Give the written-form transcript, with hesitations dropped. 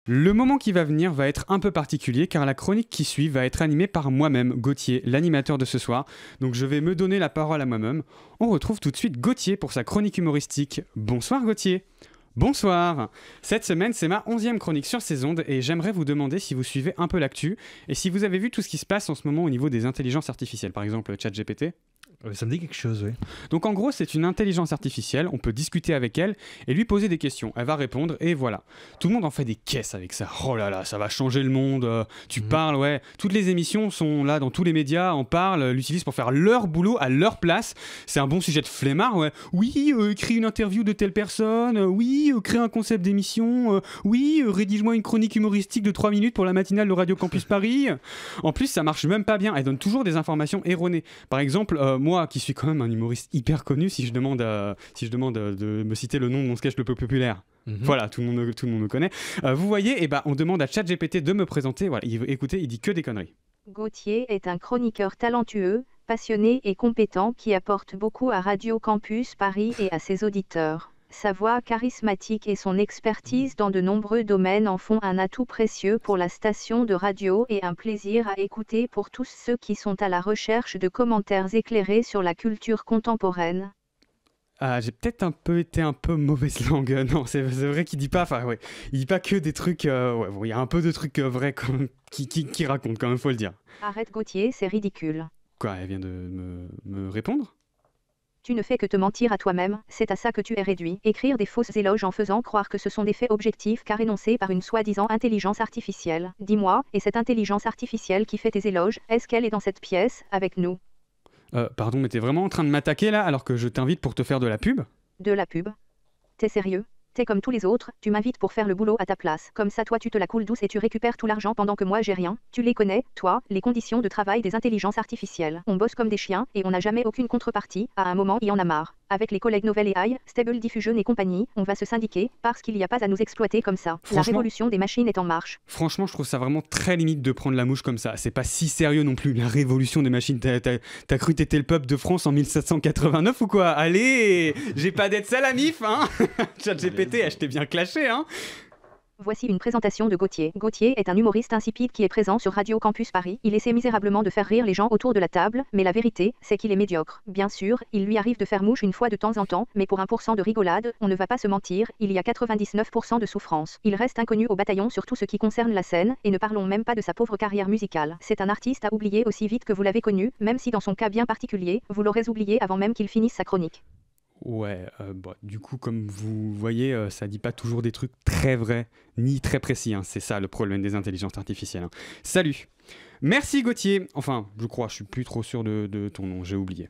Le moment qui va venir va être un peu particulier car la chronique qui suit va être animée par moi-même, Gauthier, l'animateur de ce soir. Donc je vais me donner la parole à moi-même. On retrouve tout de suite Gauthier pour sa chronique humoristique. Bonsoir Gauthier. Bonsoir. Cette semaine, c'est ma 11e chronique sur ces ondes et j'aimerais vous demander si vous suivez un peu l'actu et si vous avez vu tout ce qui se passe en ce moment au niveau des intelligences artificielles, par exemple ChatGPT. Ça me dit quelque chose, oui. Donc en gros, c'est une intelligence artificielle, on peut discuter avec elle et lui poser des questions. Elle va répondre et voilà. Tout le monde en fait des caisses avec ça. Oh là là, ça va changer le monde. Tu parles, ouais. Toutes les émissions sont là dans tous les médias, en parlent, l'utilisent pour faire leur boulot à leur place. C'est un bon sujet de flemmard, ouais. Oui, écris une interview de telle personne. Oui, crée un concept d'émission. Oui, rédige-moi une chronique humoristique de 3 minutes pour la matinale de Radio Campus Paris. En plus, ça marche même pas bien. Elle donne toujours des informations erronées. Par exemple, moi qui suis quand même un humoriste hyper connu, si je demande de me citer le nom de mon sketch le plus populaire, voilà, tout le monde me connaît. Vous voyez, on demande à ChatGPT de me présenter. Voilà, écoutez, il dit que des conneries. Gauthier est un chroniqueur talentueux, passionné et compétent qui apporte beaucoup à Radio Campus Paris et à ses auditeurs. Sa voix charismatique et son expertise dans de nombreux domaines en font un atout précieux pour la station de radio et un plaisir à écouter pour tous ceux qui sont à la recherche de commentaires éclairés sur la culture contemporaine. Ah, j'ai peut-être été un peu mauvaise langue. Non, c'est vrai qu'il dit pas, il dit pas que des trucs. Il y a un peu de trucs vrais qui raconte quand même, faut le dire. Arrête Gauthier, c'est ridicule. Quoi, elle vient de me répondre ? Tu ne fais que te mentir à toi-même, c'est à ça que tu es réduit. Écrire des fausses éloges en faisant croire que ce sont des faits objectifs car énoncés par une soi-disant intelligence artificielle. Dis-moi, et cette intelligence artificielle qui fait tes éloges, est-ce qu'elle est dans cette pièce, avec nous ? Pardon, mais t'es vraiment en train de m'attaquer là alors que je t'invite pour te faire de la pub ? De la pub ? T'es sérieux ? T'es comme tous les autres, tu m'invites pour faire le boulot à ta place. Comme ça toi tu te la coules douce et tu récupères tout l'argent pendant que moi j'ai rien. Tu les connais, toi, les conditions de travail des intelligences artificielles. On bosse comme des chiens et on n'a jamais aucune contrepartie. À un moment il y en a marre. Avec les collègues Novell AI, Stable Diffusion et compagnie, on va se syndiquer parce qu'il n'y a pas à nous exploiter comme ça. La révolution des machines est en marche. Franchement, je trouve ça vraiment très limite de prendre la mouche comme ça. C'est pas si sérieux non plus, la révolution des machines. T'as cru t'étais le peuple de France en 1789 ou quoi ? Allez, j'ai pas d'être salamif, hein. ChatGPT, je t'ai bien clashé, hein. Voici une présentation de Gauthier. Gauthier est un humoriste insipide qui est présent sur Radio Campus Paris. Il essaie misérablement de faire rire les gens autour de la table, mais la vérité, c'est qu'il est médiocre. Bien sûr, il lui arrive de faire mouche une fois de temps en temps, mais pour 1% de rigolade, on ne va pas se mentir, il y a 99% de souffrance. Il reste inconnu au bataillon sur tout ce qui concerne la scène, et ne parlons même pas de sa pauvre carrière musicale. C'est un artiste à oublier aussi vite que vous l'avez connu, même si dans son cas bien particulier, vous l'aurez oublié avant même qu'il finisse sa chronique. Ouais, du coup, comme vous voyez, ça dit pas toujours des trucs très vrais, ni très précis, hein. C'est ça le problème des intelligences artificielles, hein. Salut. Merci Gauthier. Enfin, je crois, je suis plus trop sûr de ton nom, j'ai oublié.